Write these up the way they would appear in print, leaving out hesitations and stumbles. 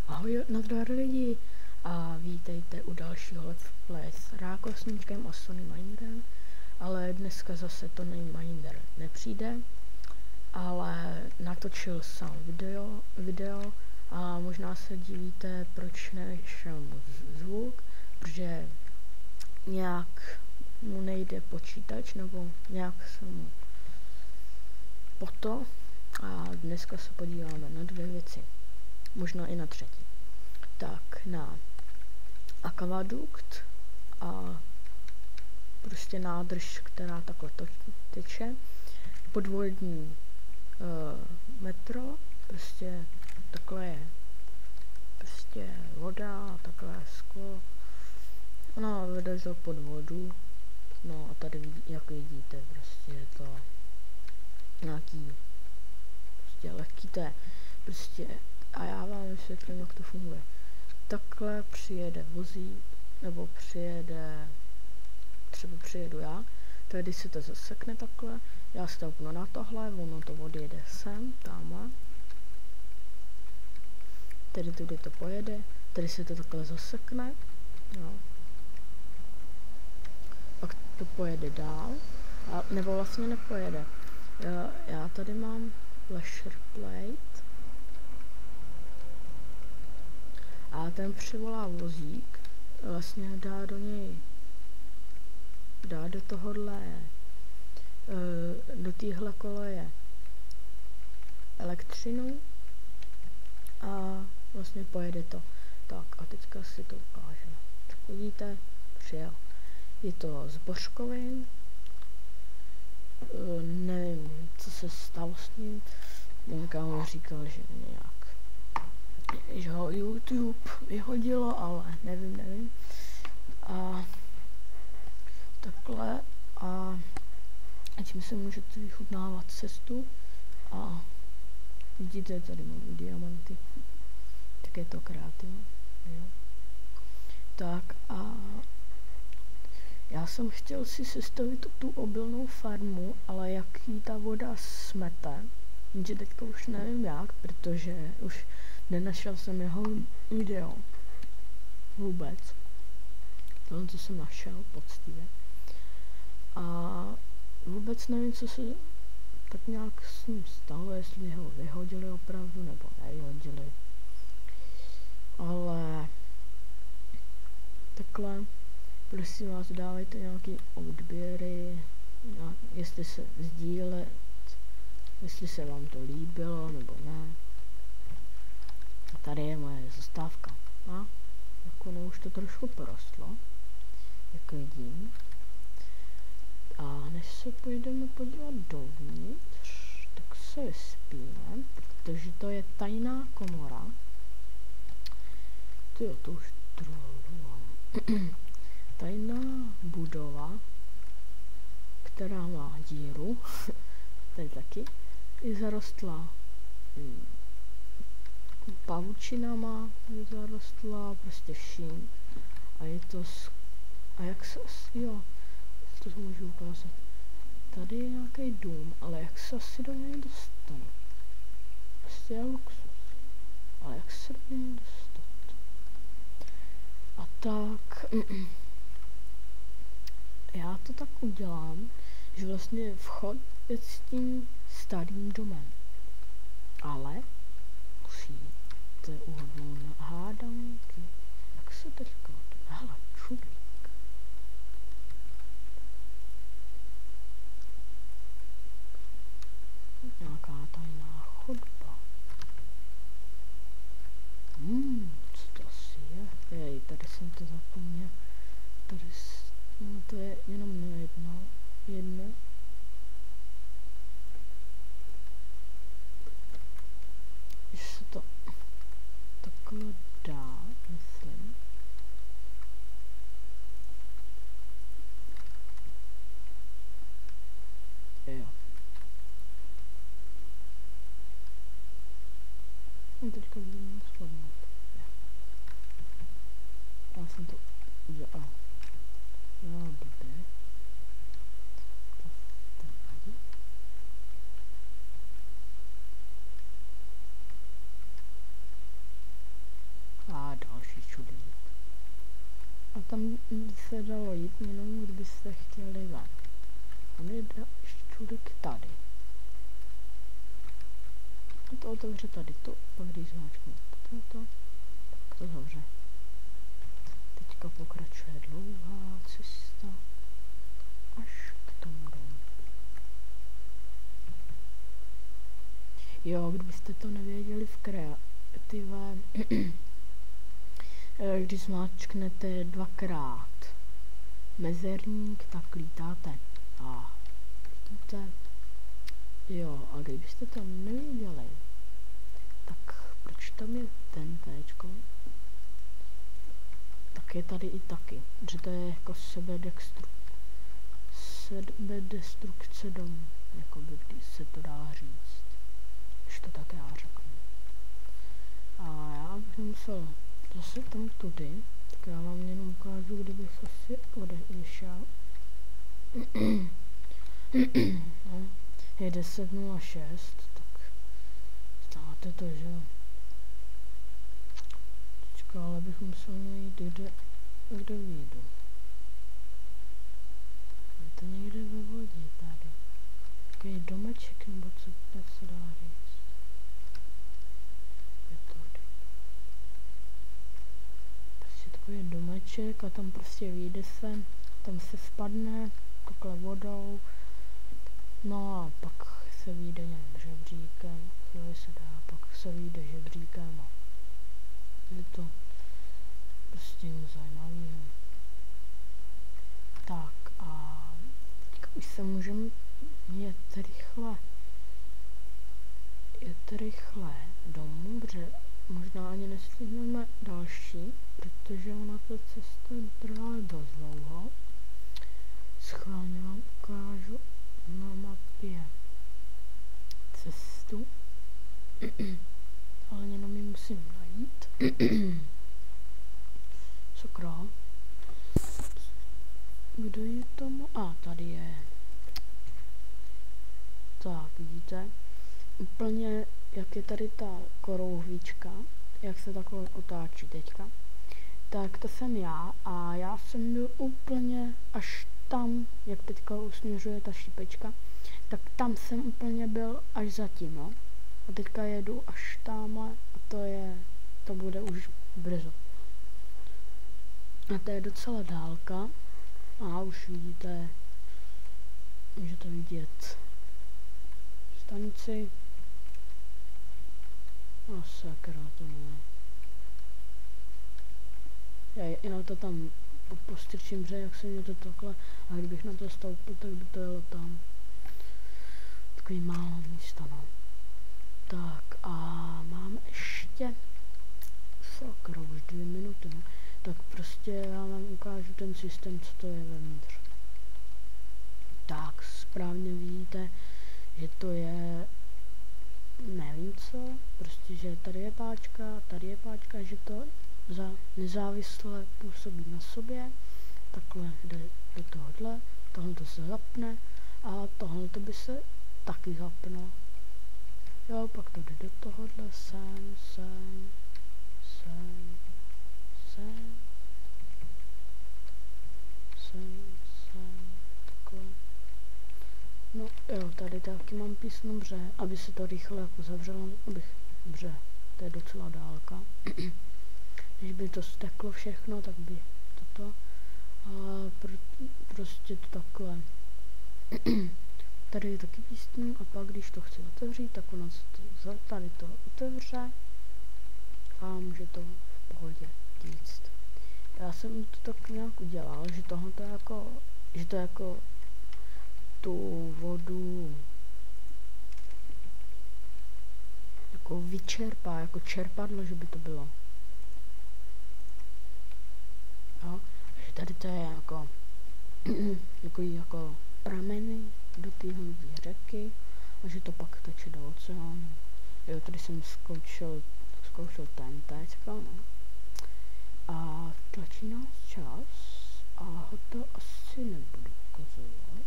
Ahoj nazdar lidi a vítejte u dalšího Let's Play s Rákosníčkem a Sony Minerem, ale dneska zase to Miner nepřijde, ale natočil sám video a možná se divíte, proč nešel mu zvuk, protože nějak mu nejde počítač nebo nějak se mu poto a dneska se podíváme na dvě věci. Možná i na třetí. Tak na akvadukt a prostě nádrž, která takhle teče, podvodní metro, prostě takhle je prostě voda a takhle sklo, no vede to pod vodu, no a tady jak vidíte prostě je to nějaký prostě lehký, to je prostě. A já vám vysvětlím, jak to funguje. Takhle přijede vozík, nebo třeba přijedu já, tady se to zasekne takhle, já stoupnu na tohle, ono to odjede sem, tamhle. Tady tudy to pojede, tady se to takhle zasekne, jo. Pak to pojede dál, nebo vlastně nepojede. Já tady mám flasher plate, a ten přivolá vozík, vlastně dá do tohohle, do téhle koleje elektřinu a vlastně pojede to. Tak a teďka si to ukážeme. Tak vidíte, přijel. Je to z bořkovin, nevím, co se stalo s ním, můj kámo říkal, že ho YouTube vyhodilo, ale nevím. A takhle a tím si můžete vychutnávat cestu a vidíte, tady mám diamanty, tak je to kreativní, jo. Tak a já jsem chtěl si sestavit tu obilnou farmu, ale jak jí ta voda smete, že teďka už nevím jak, protože už nenašel jsem jeho video vůbec. Tohle, co jsem našel, poctivě. A vůbec nevím, co se tak nějak s ním stalo, jestli ho vyhodili opravdu, nebo nevyhodili. Ale takhle, prosím vás, dávejte nějaký odběry, jestli se sdílet, jestli se vám to líbilo, nebo ne. A tady je moje zastávka. A jako no, už to trošku porostlo, jak vidím. A než se půjdeme podívat dovnitř, tak se vyspíme, protože to je tajná komora. Tyjo, to už trolu. Tajná budova, která má díru, tady taky, je zarostlá pavučinama, je zarostlá prostě vším. A je to a jak se, jo, to můžu ukázat. Tady je nějaký dům, ale jak se asi do něj dostanu? Prostě je luxus. Ale jak se do něj dostat? A tak já to tak udělám, že vlastně vchod je s tím starým domem. Ale musíte uhodnout na hádanky. Jak se teďka to? Hele, čudlík. Nějaká tajná chodba. Co to asi je? Jej, tady jsem to zapomněl. Tady no, to je jenom jedno. Když se to takhle dá, myslím. Jo. A teďka budu měl spadnout. Já jsem to udělal. Jo, blbě. další čudy. A tam by se dalo jít, jenom kdybyste chtěli ven. On je čulik tady. A to otevře tady to, pak když zmáčknu toto, tak to zavře. Teďka pokračuje dlouhá cesta až k tomu domu. Jo, kdybyste to nevěděli v kreative, když zmáčknete dvakrát mezerník, tak lítáte. A vidíte? Jo, a kdybyste to nevěděli, tak proč tam je ten téčko? Tak je tady i taky, že to je jako sebedestrukce domu, jakoby, když se to dá říct, když to tak já řeknu. A já bych musel zase tam tudy, tak já vám jenom ukážu, kdybych asi odešel. No, je 10:06, tak znáte to, že jo. Teďka ale bych musel najít, kde vyjdu. Je to někde ve vodě tady. Takový domeček, nebo co se dá říct. Je tady. Prostě takový domeček a tam prostě vyjde se, tam se spadne takhle vodou. No a pak se vyjde nějakým žebříkem, chvíli se dá, pak se vyjde žebříkem a je to prostě nic zajímavého. Tak a teďka už se můžeme jet rychle domů, protože možná ani nestihneme další, protože ona ta cesta trvá dost dlouho. Schválně vám ukážu na mapě cestu, ale jenom ji musím najít. Sakra. Kdo je tam? A, tady je. Tak, vidíte? Úplně, jak je tady ta korouhvička, jak se takhle otáčí teďka, tak to jsem já a já jsem byl úplně až tam, jak teďka usměřuje ta šipečka, tak tam jsem úplně byl až zatím, no. A teďka jedu až tamhle a to bude už brzo. A to je docela dálka a už vidíte, můžete vidět stanici. A sakra, to ne. Já to tam postrčím, že jak se mě to takhle, a kdybych na to stoupil, tak by to jelo tam. Takový málo místa, no. Tak a mám ještě, sakra, už 2 minuty, no. Tak prostě já vám ukážu ten systém, co to je vevnitř. Tak, správně vidíte, že to je, nevím co, prostě, že tady je páčka, že to za nezávisle působí na sobě, takhle jde do tohohle, tohle se zapne a tohle by se taky zapne. Jo, pak to jde do tohohle, sem, takhle. No jo, tady taky mám písno, dobře, aby se to rychle jako zavřelo, dobře, to je docela dálka. Když by to steklo všechno, tak by toto, a prostě to takhle. Tady je taky písno a pak když to chci otevřít, tak ono tady to otevře a může to v pohodě říct. Já jsem to tak nějak udělal, že tohle to jako tu vodu jako vyčerpá, jako čerpadlo, že by to bylo. Jo? Že tady to je jako prameny do téhle řeky a že to pak teče do oceánu. Jo, tady jsem zkoušel ten teďka, no. A tlačí nás čas a ho to asi nebudu ukazovat.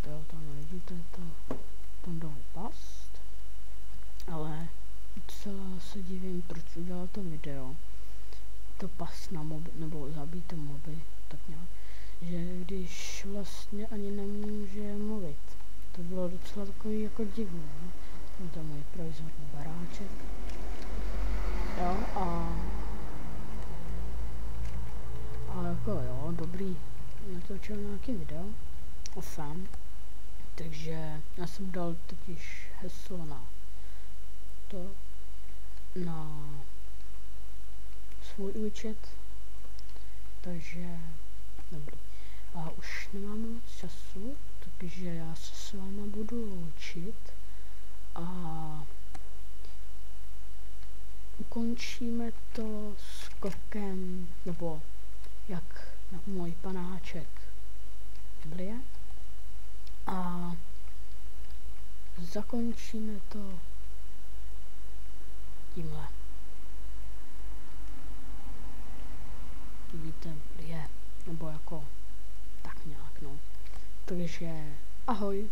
Jo, tam vidíte to, tam dal past, ale docela se divím, proč udělal to video. To pas na moby, nebo zabít moby, tak nějak. Že když vlastně ani nemůže mluvit. To bylo docela takový jako divný. To je můj provizorní baráček. Jo, a jako jo, dobrý, natočil nějaký video o sám, takže já jsem dal totiž heslo na svůj účet, takže dobrý. A už nemáme moc času, takže já se s váma budu loučit a ukončíme to skokem, nebo jak na můj panáček Biblie, a zakončíme to tímhle. Vidíte, Biblie, nebo jako tak nějak, no. Takže ahoj.